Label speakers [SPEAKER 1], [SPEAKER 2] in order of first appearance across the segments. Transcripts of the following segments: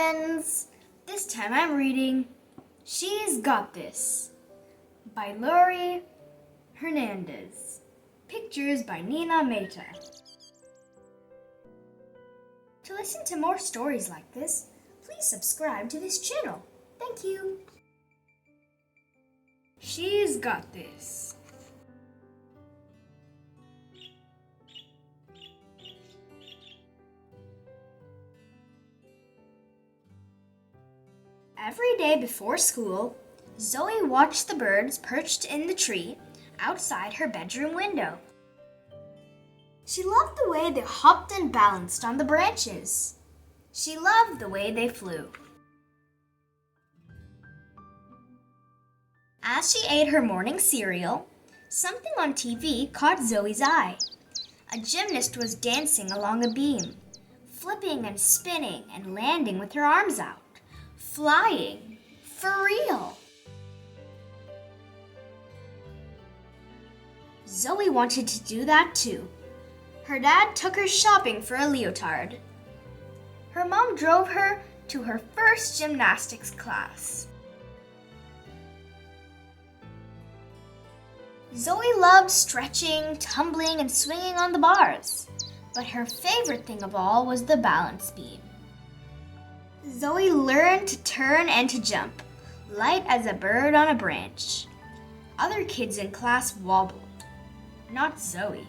[SPEAKER 1] friends! This time I'm reading She's Got This by Lori Hernandez. Pictures by Nina Mehta. To listen to more stories like this, please subscribe to this channel. Thank you. She's Got This. Every day before school, Zoe watched the birds perched in the tree outside her bedroom window. She loved the way they hopped and balanced on the branches. She loved the way they flew. As she ate her morning cereal, something on TV caught Zoe's eye. A gymnast was dancing along a beam, flipping and spinning and landing with her arms out. Flying. For real. Zoe wanted to do that too. Her dad took her shopping for a leotard. Her mom drove her to her first gymnastics class. Zoe loved stretching, tumbling, and swinging on the bars, but her favorite thing of all was the balance beam. Zoe learned to turn and to jump, light as a bird on a branch. Other kids in class wobbled, not Zoe.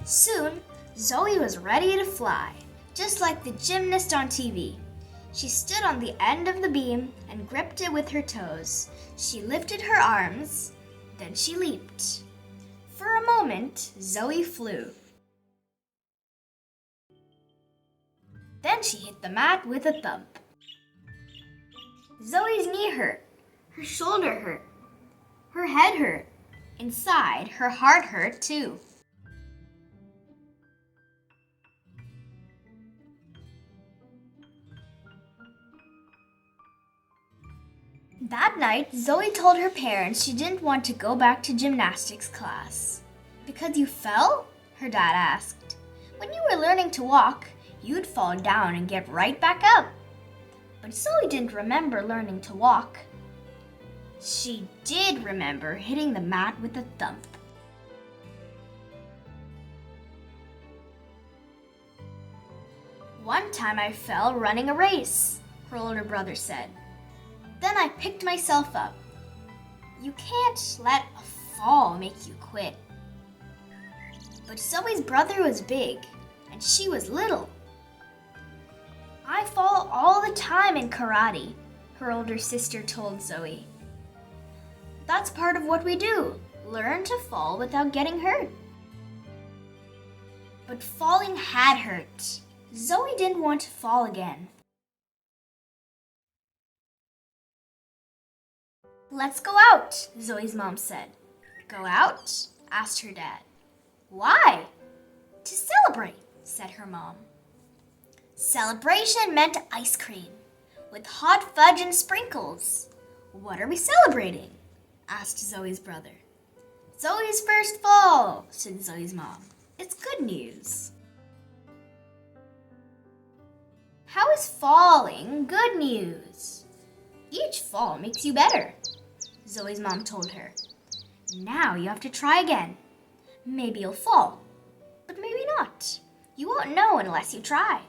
[SPEAKER 1] Soon, Zoe was ready to fly, just like the gymnast on TV. She stood on the end of the beam and gripped it with her toes. She lifted her arms, then she leaped. For a moment, Zoe flew. Then she hit the mat with a thump. Zoe's knee hurt, her shoulder hurt, her head hurt. Inside, her heart hurt too. That night, Zoe told her parents she didn't want to go back to gymnastics class. Because you fell? Her dad asked. When you were learning to walk, you'd fall down and get right back up. But Zoe didn't remember learning to walk. She did remember hitting the mat with a thump. One time I fell running a race, her older brother said. Then I picked myself up. You can't let a fall make you quit. But Zoe's brother was big, and she was little. I fall all the time in karate, her older sister told Zoe. That's part of what we do, learn to fall without getting hurt. But falling had hurt. Zoe didn't want to fall again. Let's go out, Zoe's mom said. Go out? Asked her dad. Why? To celebrate, said her mom. Celebration meant ice cream, with hot fudge and sprinkles. What are we celebrating? Asked Zoe's brother. Zoe's first fall, said Zoe's mom. It's good news. How is falling good news? Each fall makes you better, Zoe's mom told her. Now you have to try again. Maybe you'll fall, but maybe not. You won't know unless you try.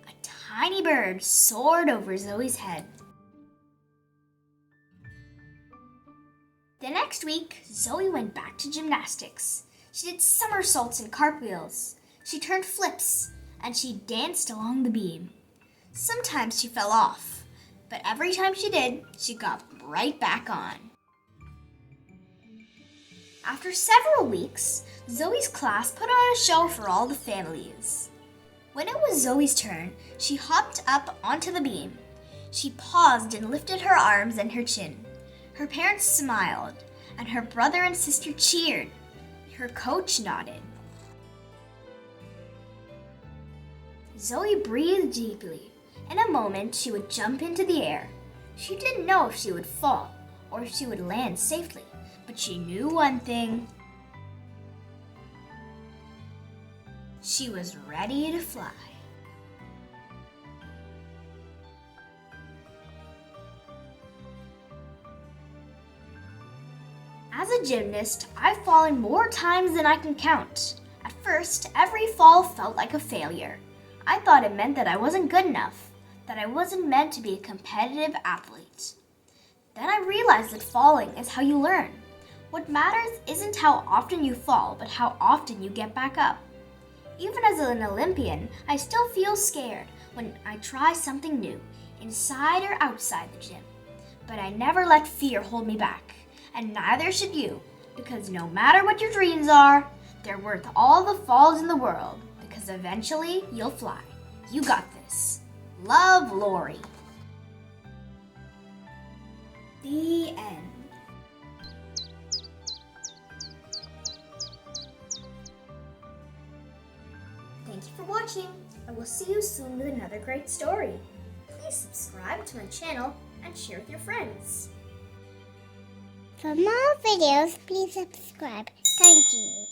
[SPEAKER 1] A tiny bird soared over Zoe's head. The next week, Zoe went back to gymnastics. She did somersaults and cartwheels. She turned flips, and she danced along the beam. Sometimes she fell off, but every time she did, she got right back on. After several weeks, Zoe's class put on a show for all the families. When it was Zoe's turn, she hopped up onto the beam. She paused and lifted her arms and her chin. Her parents smiled, and her brother and sister cheered. Her coach nodded. Zoe breathed deeply. In a moment, she would jump into the air. She didn't know if she would fall or if she would land safely, but she knew one thing. She was ready to fly. As a gymnast, I've fallen more times than I can count. At first, every fall felt like a failure. I thought it meant that I wasn't good enough, that I wasn't meant to be a competitive athlete. Then I realized that falling is how you learn. What matters isn't how often you fall, but how often you get back up. Even as an Olympian, I still feel scared when I try something new, inside or outside the gym. But I never let fear hold me back, and neither should you, because no matter what your dreams are, they're worth all the falls in the world, because eventually you'll fly. You got this. Love, Lori. The end. Thank you for watching, and we'll see you soon with another great story. Please subscribe to my channel and share with your friends.
[SPEAKER 2] For more videos, please subscribe. Thank you.